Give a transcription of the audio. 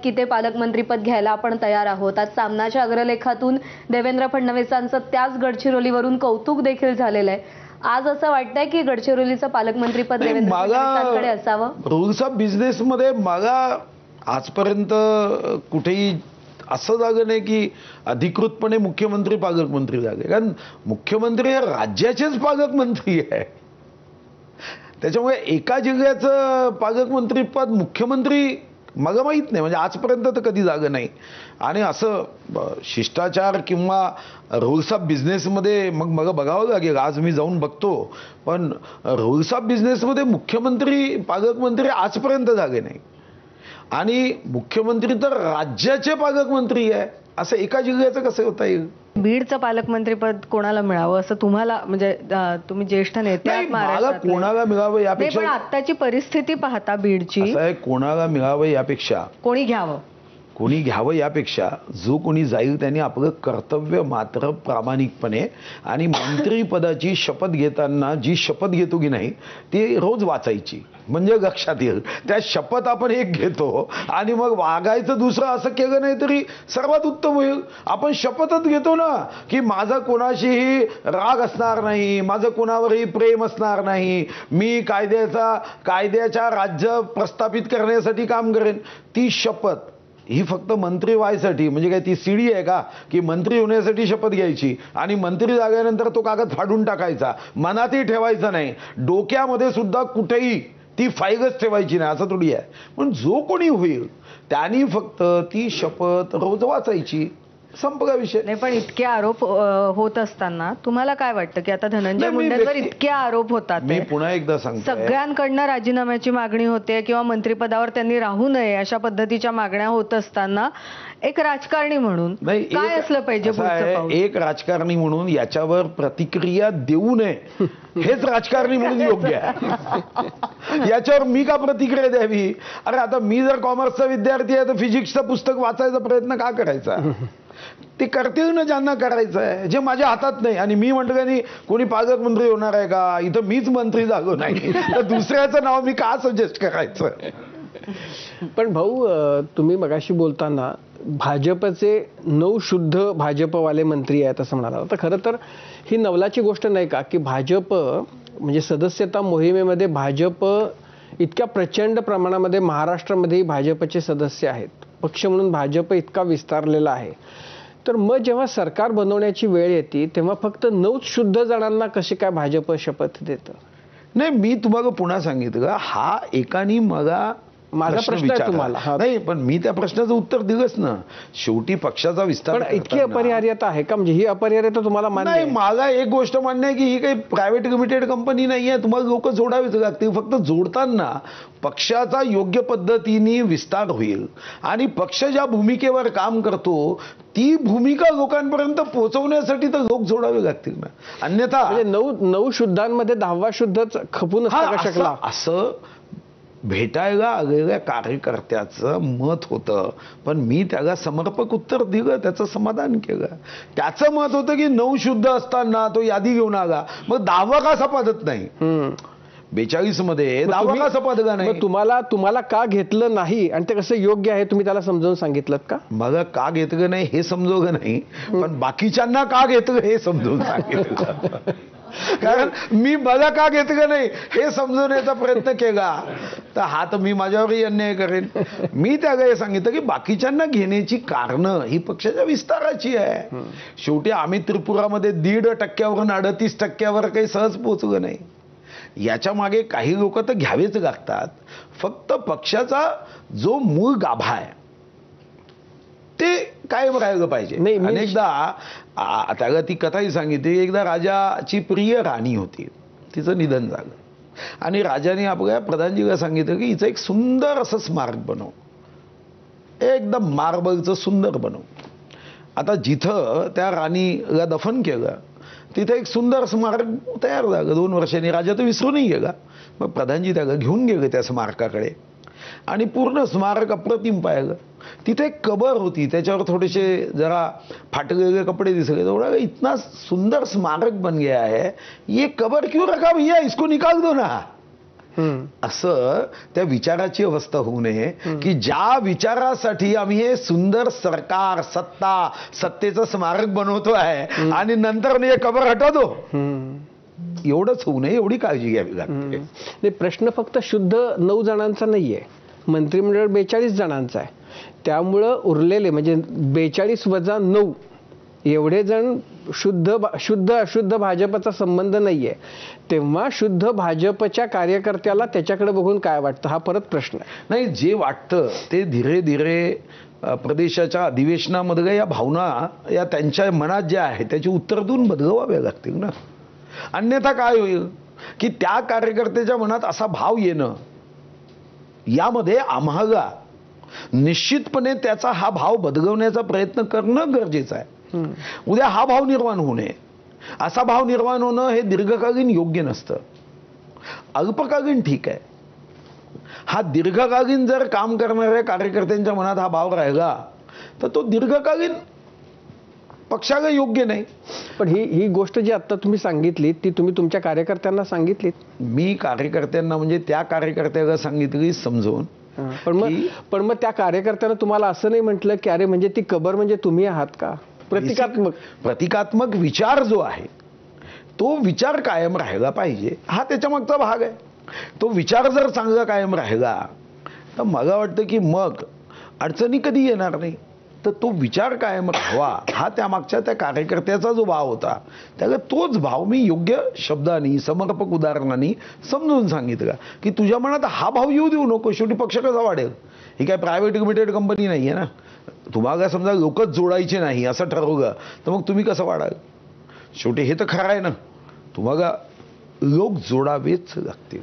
की ते पालकमंत्रीपद घ्यायला आपण तयार आहोत. आज सामनाच्या अग्रलेखातून देवेंद्र फडणवीसांचं त्याच गडचिरोलीवरून कौतुक देखील झालेलं आहे. आज असं वाटतंय की गडचिरोलीचं पालकमंत्रीपद देवेंद्र फडणवीसांकडे असावं. रूल्स ऑफ बिझनेस मध्ये मला आजपर्यंत कुठेही असं झालं नाही की अधिकृतपणे मुख्यमंत्री पालकमंत्री झाले. कारण मुख्यमंत्री हे राज्याचेच पालकमंत्री आहे. त्याच्यामुळे एका जिल्ह्याचं पालकमंत्रीपद मुख्यमंत्री मला माहीत नाही, म्हणजे आजपर्यंत तर कधी झालं नाही. आणि असं शिष्टाचार किंवा रूल्स ऑफ बिझनेसमध्ये मग मला बघावं लागेल. आज मी जाऊन बघतो, पण रूल्स ऑफ बिझनेसमध्ये मुख्यमंत्री पालकमंत्री आजपर्यंत झाले नाही. आणि मुख्यमंत्री तर राज्याचे पालकमंत्री आहे, असं एका जिल्ह्याचं कसं होता येईल? बीडचं पालकमंत्रीपद कोणाला मिळावं असं तुम्हाला, म्हणजे तुम्ही ज्येष्ठ नेते आहात महाराष्ट्रातले. कोणाला मिळावं यापेक्षा, पण आत्ताची परिस्थिती पाहता बीडची, कोणाला मिळावं यापेक्षा कोणी घ्यावं यापेक्षा जो कोणी जाईल त्यांनी आपलं कर्तव्य मात्र प्रामाणिकपणे आणि मंत्रीपदाची शपथ घेताना जी शपथ घेतो की नाही ती रोज वाचायची, म्हणजे लक्षात येईल. त्या शपथ आपण एक घेतो आणि मग वागायचं दुसरं असं केलं नाही तरी सर्वात उत्तम होईल. आपण शपथच घेतो ना की माझा कोणाशीही राग असणार नाही, माझं कोणावरही प्रेम असणार नाही, मी कायद्याच्या राज्य प्रस्थापित करण्यासाठी काम करेन. ती शपथ ही फक्त मंत्री व्हायसाठी, म्हणजे काय ती सीडी आहे का की मंत्री होण्यासाठी शपथ घ्यायची आणि मंत्री झाल्यानंतर तो कागद फाडून टाकायचा, मनातही ठेवायचा नाही, डोक्यामध्ये सुद्धा कुठेही ती फाईलच ठेवायची नाही, असं थोडी आहे. पण जो कोणी होईल त्यांनी फक्त ती शपथ रोज वाचायची, संपला विषय. नाही, पण इतके आरोप होत असताना तुम्हाला काय वाटतं की आता धनंजय मुंडेंवर इतके आरोप होतात, मी पुन्हा एकदा सांगतो, सगळ्यांकडनं राजीनाम्याची मागणी होते किंवा मंत्रिपदावर त्यांनी राहू नये अशा पद्धतीच्या मागण्या होत असताना एक राजकारणी म्हणून काय असलं पाहिजे पुढचं पाऊल? एक राजकारणी म्हणून याच्यावर प्रतिक्रिया देऊ नये हेच राजकारणी म्हणून योग्य आहे. याच्यावर मी का प्रतिक्रिया द्यावी? अरे आता मी जर कॉमर्सचा विद्यार्थी आहे तर फिजिक्सचं पुस्तक वाचायचा प्रयत्न का करायचा? ते करतील ना ज्यांना करायचं आहे, जे माझ्या हातात नाही. आणि मी म्हणतो की कोणी पालकमंत्री होणार आहे का, इथं मीच मंत्री झालो नाही तर दुसऱ्याचं नाव मी का सजेस्ट करायचं? पण भाऊ, तुम्ही मगाशी बोलताना भाजपचे 9 शुद्ध भाजपवाले मंत्री आहेत असं म्हणाला. तर खरं तर ही नवलाची गोष्ट नाही का की भाजप म्हणजे सदस्यता मोहिमेमध्ये भाजप इतक्या प्रचंड प्रमाणामध्ये महाराष्ट्रामध्येही भाजपचे सदस्य आहेत, पक्ष म्हणून भाजप इतका विस्तारलेला आहे. तर मग जेव्हा सरकार बनवण्याची वेळ येते तेव्हा फक्त 9 शुद्ध जणांना कशी काय भाजप शपथ देतं? नाही, मी तुम्हाला पुन्हा सांगितलं, हा एकानी माझा प्रश्न आहे तुम्हाला. नाही, पण मी त्या प्रश्नाचं उत्तर दिलंच ना. शेवटी पक्षाचा विस्तार इतकी अपरिहार्यता आहे का? म्हणजे ही अपरिहार्यता तुम्हाला मान्य नाही? मला एक गोष्ट मान्य आहे की ही काही प्रायव्हेट लिमिटेड कंपनी नाही आहे. तुम्हाला लोक जोडावीच लागतील. फक्त जोडताना पक्षाचा योग्य पद्धतीने विस्तार होईल आणि पक्ष ज्या भूमिकेवर काम करतो ती भूमिका लोकांपर्यंत पोहोचवण्यासाठी तर लोक जोडावे लागतील ना. अन्यथा म्हणजे 9 शुद्धांमध्ये 10वा शुद्धच खपून शकला असं भेटायला आलेल्या कार्यकर्त्याचं मत होतं. पण मी त्याला समर्पक उत्तर दिलं, त्याचं समाधान केलं. त्याचं मत होतं की 9 शुद्ध असताना तो यादी घेऊन आला, मग 10वा का सपादत नाही? 42 मध्ये 10वा का सपादला नाही? तुम्हाला का घेतलं नाही आणि ते कसं योग्य आहे तुम्ही त्याला समजावून सांगितलं का? मला का घेतलं नाही हे समजवलं नाही, पण बाकीच्यांना का घेतलं हे समजून सांगितलं. कारण मी मला का घेतलं नाही हे समजवण्याचा प्रयत्न केला तर हा तर मी माझ्यावरही अन्याय करेन. मी त्याला हे सांगितलं की बाकीच्यांना घेण्याची कारणं ही पक्षाच्या विस्ताराची आहे. शेवटी आम्ही त्रिपुरामध्ये 1.5%वरून 38%वर काही सहज पोहोचलं नाही. याच्या मागे काही लोक तर घ्यावेच लागतात. फक्त पक्षाचा जो मूळ गाभा आहे ते कायम राहिलं पाहिजे. अनेकदा त्याला ती कथाही सांगितली. एकदा राजाची प्रिय राणी होती, तिचं निधन झालं आणि राजाने आपल्या प्रधानजीला सांगितलं की हिचं एक सुंदर असं स्मारक बनव, एकदम मार्बलचं सुंदर बनव. आता जिथं त्या राणीला दफन केलं तिथे एक सुंदर स्मारक तयार झालं. 2 वर्षांनी राजा तर विसरूनही गेला. मग प्रधानजी त्याला घेऊन गेले त्या स्मारकाकडे आणि पूर्ण स्मारक अप्रतिम पाहिलं. तिथे एक कबर होती, त्याच्यावर थोडेसे जरा फाटलेले कपडे दिसले. थोड़ा इतना सुंदर स्मारक बन गया है, ये कबर क्यों रखा भैया, इसको निकाल दो ना. असं त्या विचाराची अवस्था होऊ नये की ज्या विचारासाठी आम्ही हे सुंदर सरकार सत्तेचं स्मारक बनवतो आहे आणि नंतर हे कबर हटवतो, एवढंच होऊ नये, एवढी काळजी घ्यावी लागते. नाही, प्रश्न फक्त शुद्ध 9 जणांचा नाहीये, मंत्रिमंडळ 42 जणांचा आहे. त्यामुळं उरलेले म्हणजे 42 वजा 9 एवढे जण शुद्ध अशुद्ध भाजपचा संबंध नाहीये. तेव्हा शुद्ध भाजपच्या कार्यकर्त्याला त्याच्याकडे बघून काय वाटतं हा परत प्रश्न आहे. नाही, जे वाटतं ते धीरे धीरे प्रदेशाच्या अधिवेशनामध्ये या भावना या त्यांच्या मनात ज्या आहेत त्याची उत्तर देऊन बदलवाव्या लागतील ना. अन्यथा काय होईल की त्या कार्यकर्त्याच्या मनात असा भाव येणं, यामध्ये आम्हाला निश्चितपणे त्याचा हा भाव बदलवण्याचा प्रयत्न करणं गरजेचं आहे. उद्या हा भाव निर्माण होऊ नये. असा भाव निर्माण होणं हे दीर्घकालीन योग्य नसतं. अल्पकालीन ठीक आहे. हा दीर्घकालीन जर काम करणाऱ्या कार्यकर्त्यांच्या मनात हा भाव राहिला तर तो दीर्घकालीन पक्षाला योग्य नाही. पण ही गोष्ट जी आता तुम्ही सांगितली ती तुम्ही तुमच्या कार्यकर्त्यांना सांगितलीत? मी कार्यकर्त्यांना म्हणजे त्या कार्यकर्त्याला सांगितली समजून. पण मग त्या कार्यकर्त्यानं तुम्हाला असं नाही म्हटलं की अरे म्हणजे ती कबर म्हणजे तुम्ही आहात का? प्रतिकात्मक विचार जो आहे तो विचार कायम राहायला पाहिजे, हा त्याच्या मागचा भाग आहे. तो विचार जर चांगला कायम राहिला तर मला वाटतं की मग अडचणी कधी येणार नाही. तर तो विचार कायम राहावा हा त्यामागच्या त्या कार्यकर्त्याचा जो भाव होता, त्याला तोच भाव मी योग्य शब्दांनी समर्पक उदाहरणांनी समजून सांगितलं की तुझ्या मनात हा भाव येऊ देऊ नको. शेवटी पक्ष कसा वाढेल? ही काय प्रायव्हेट लिमिटेड कंपनी नाही आहे ना. तुम्हाला समजा लोकच जोडायचे नाही असं ठरवलं तर मग तुम्ही कसं वाढाल? शेवटी हे तर खरं आहे ना, तुम्हाला लोक जोडावेच लागतील.